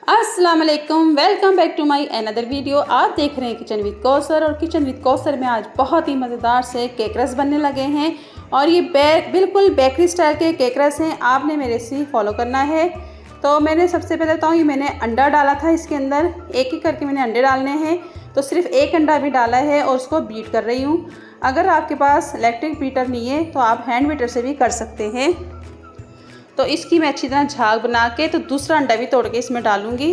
अस्सलाम वालेकुम, welcome back to my another video. आप देख रहे हैं किचन विद कौसर। और किचन विद कौसर में आज बहुत ही मज़ेदार से केक रस बनने लगे हैं और ये बिल्कुल बेकरी स्टाइल के केक रस हैं। आपने मेरे रेसिपी फॉलो करना है। तो मैंने सबसे पहले बताऊँ, ये मैंने अंडा डाला था इसके अंदर, एक एक करके मैंने अंडे डालने हैं। तो सिर्फ एक अंडा भी डाला है और उसको बीट कर रही हूँ। अगर आपके पास इलेक्ट्रिक बीटर नहीं है तो आप हैंड बीटर से भी कर सकते हैं। तो इसकी मैं अच्छी तरह झाग बना के तो दूसरा अंडा भी तोड़ के इसमें डालूंगी।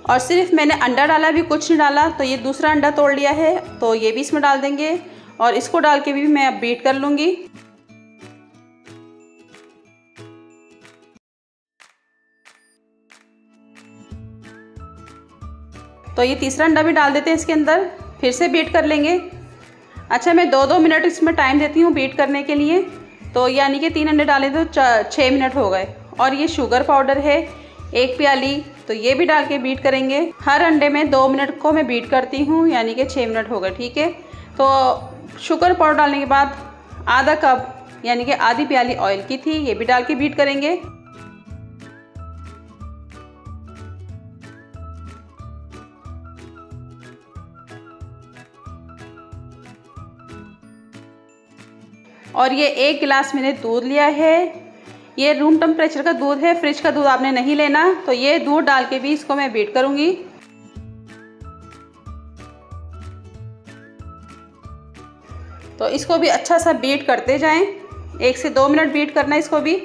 और सिर्फ मैंने अंडा डाला, भी कुछ नहीं डाला। तो ये दूसरा अंडा तोड़ लिया है तो ये भी इसमें डाल देंगे और इसको डाल के भी मैं अब बीट कर लूँगी। तो ये तीसरा अंडा भी डाल देते हैं इसके अंदर, फिर से बीट कर लेंगे। अच्छा, मैं 2-2 मिनट इसमें टाइम देती हूँ बीट करने के लिए। तो यानी कि 3 अंडे डाले तो 6 मिनट हो गए। और ये शुगर पाउडर है 1 प्याली, तो ये भी डाल के बीट करेंगे। हर अंडे में 2 मिनट को मैं बीट करती हूँ, यानी कि 6 मिनट हो गए। ठीक है, तो शुगर पाउडर डालने के बाद आधा कप यानी कि आधी प्याली ऑयल की थी, ये भी डाल के बीट करेंगे। और ये 1 गिलास मैंने दूध लिया है। ये रूम टेम्परेचर का दूध है, फ्रिज का दूध आपने नहीं लेना। तो ये दूध डाल के भी इसको मैं बीट करूंगी। तो इसको भी अच्छा सा बीट करते जाएं, 1 से 2 मिनट बीट करना है इसको भी।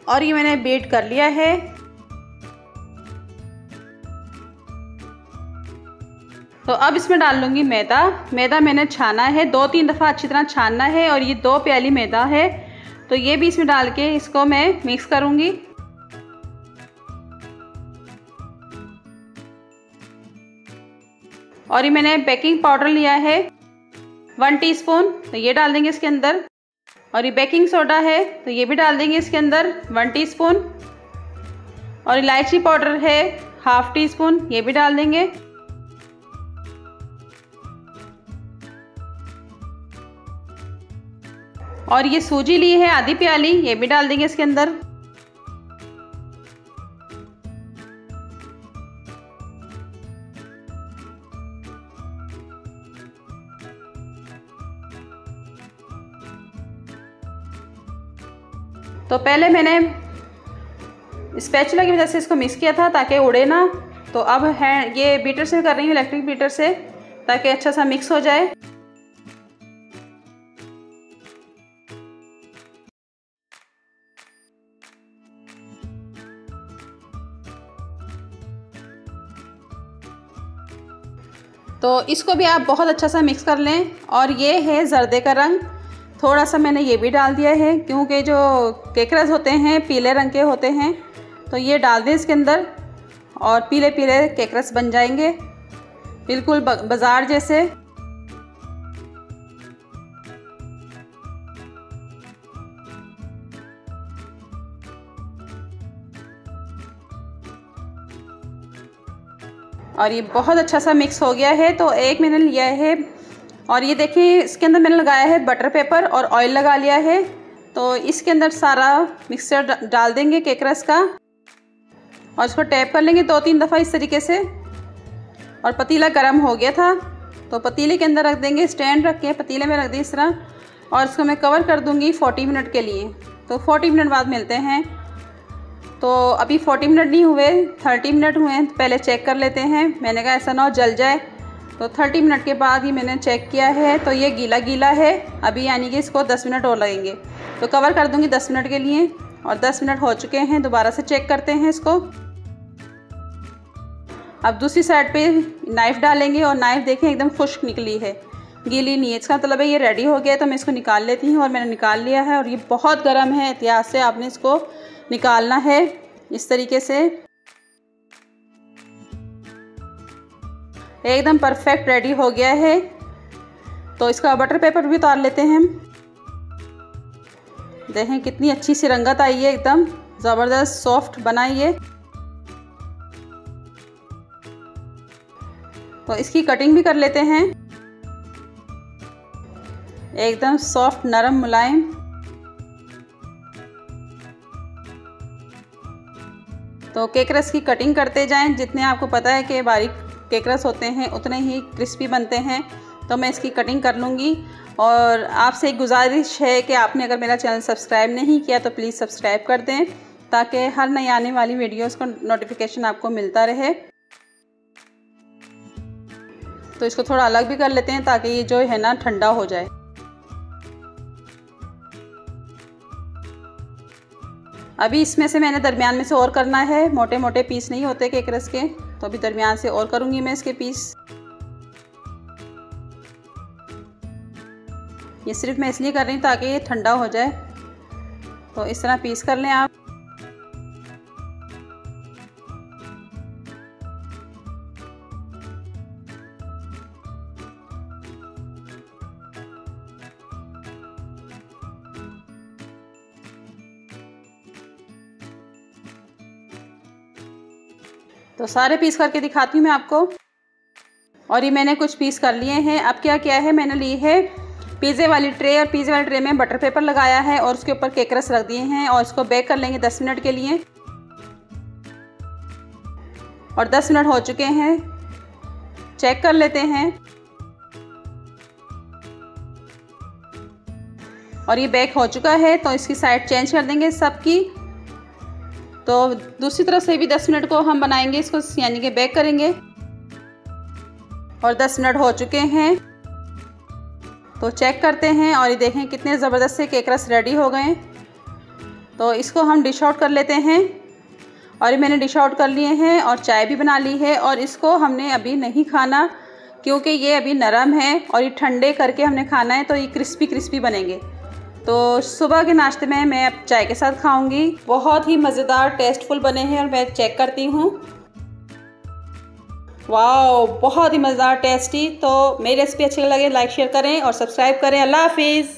और ये मैंने बीट कर लिया है। तो अब इसमें डाल लूँगी मैदा। मैदा मैंने छाना है, 2-3 दफ़ा अच्छी तरह छानना है। और ये 2 प्याली मैदा है, तो ये भी इसमें डाल के इसको मैं मिक्स करूँगी। और ये मैंने बेकिंग पाउडर लिया है 1 टीस्पून, तो ये डाल देंगे इसके अंदर। और ये बेकिंग सोडा है, तो ये भी डाल देंगे इसके अंदर 1 टीस्पून। और इलायची पाउडर है 1/2 टीस्पून, ये भी डाल देंगे। और ये सूजी ली है आधी प्याली, ये भी डाल देंगे इसके अंदर। तो पहले मैंने स्पैचुला की वजह से इसको मिक्स किया था ताकि उड़े ना। तो अब है ये बीटर से कर रही हूँ, इलेक्ट्रिक बीटर से, ताकि अच्छा सा मिक्स हो जाए। तो इसको भी आप बहुत अच्छा सा मिक्स कर लें। और ये है जर्दे का रंग, थोड़ा सा मैंने ये भी डाल दिया है क्योंकि जो केक रस होते हैं पीले रंग के होते हैं। तो ये डाल दें इसके अंदर और पीले पीले केक रस बन जाएंगे, बिल्कुल बाज़ार जैसे। और ये बहुत अच्छा सा मिक्स हो गया है। तो एक मैंने लिया है और ये देखिए इसके अंदर मैंने लगाया है बटर पेपर और ऑयल लगा लिया है। तो इसके अंदर सारा मिक्सचर डाल देंगे केक रस का और इसको टैप कर लेंगे 2-3 दफ़ा इस तरीके से। और पतीला गर्म हो गया था तो पतीले के अंदर रख देंगे, स्टैंड रख के पतीले में रख दें इस तरह। और इसको मैं कवर कर दूँगी 40 मिनट के लिए। तो 40 मिनट बाद मिलते हैं। तो अभी 40 मिनट नहीं हुए, 30 मिनट हुए हैं। तो पहले चेक कर लेते हैं, मैंने कहा ऐसा ना हो जल जाए। तो 30 मिनट के बाद ही मैंने चेक किया है, तो ये गीला गीला है अभी, यानी कि इसको 10 मिनट और लगेंगे। तो कवर कर दूंगी 10 मिनट के लिए। और 10 मिनट हो चुके हैं, दोबारा से चेक करते हैं इसको। अब दूसरी साइड पे नाइफ़ डालेंगे और नाइफ़ देखें एकदम खुश्क निकली है, गीली नहीं है। इसका मतलब है ये रेडी हो गया है। तो मैं इसको निकाल लेती हूँ और मैंने निकाल लिया है। और ये बहुत गर्म है, एहतियात से आपने इसको निकालना है इस तरीके से। एकदम परफेक्ट रेडी हो गया है। तो इसका बटर पेपर भी उतार लेते हैं हम। देखें कितनी अच्छी सी रंगत आई है, एकदम ज़बरदस्त सॉफ्ट बनाई है। तो इसकी कटिंग भी कर लेते हैं। एकदम सॉफ्ट, नरम, मुलायम। तो केक रस की कटिंग करते जाएं। जितने आपको पता है कि बारीक केक रस होते हैं उतने ही क्रिस्पी बनते हैं। तो मैं इसकी कटिंग कर लूँगी। और आपसे एक गुजारिश है कि आपने अगर मेरा चैनल सब्सक्राइब नहीं किया तो प्लीज़ सब्सक्राइब कर दें, ताकि हर नई आने वाली वीडियोस का नोटिफिकेशन आपको मिलता रहे। तो इसको थोड़ा अलग भी कर लेते हैं ताकि ये जो है ना ठंडा हो जाए। अभी इसमें से मैंने दरमियान में से और करना है, मोटे मोटे पीस नहीं होते केक रस के, तो अभी दरमियान से और करूँगी मैं इसके पीस। ये सिर्फ मैं इसलिए कर रही हूँ ताकि ये ठंडा हो जाए। तो इस तरह पीस कर लें आप। तो सारे पीस करके दिखाती हूँ मैं आपको। और ये मैंने कुछ पीस कर लिए हैं। अब क्या किया है, मैंने ली है पिज़्ज़े वाली ट्रे, और पिज़्ज़े वाली ट्रे में बटर पेपर लगाया है और उसके ऊपर केक रस रख दिए हैं और इसको बेक कर लेंगे 10 मिनट के लिए। और 10 मिनट हो चुके हैं, चेक कर लेते हैं। और ये बेक हो चुका है, तो इसकी साइड चेंज कर देंगे सबकी। तो दूसरी तरफ से भी 10 मिनट को हम बनाएंगे इसको, यानी कि बेक करेंगे। और 10 मिनट हो चुके हैं, तो चेक करते हैं। और ये देखें कितने ज़बरदस्त से केक रस रेडी हो गए। तो इसको हम डिश आउट कर लेते हैं। और ये मैंने डिश आउट कर लिए हैं और चाय भी बना ली है। और इसको हमने अभी नहीं खाना क्योंकि ये अभी नरम है, और ये ठंडे करके हमने खाना है, तो ये क्रिस्पी क्रिस्पी बनेंगे। तो सुबह के नाश्ते में मैं अब चाय के साथ खाऊंगी। बहुत ही मज़ेदार, टेस्टफुल बने हैं। और मैं चेक करती हूँ, वाओ, बहुत ही मज़ेदार, टेस्टी। तो मेरी रेसिपी अच्छी लगे लाइक शेयर करें और सब्सक्राइब करें। अल्लाह हाफिज़।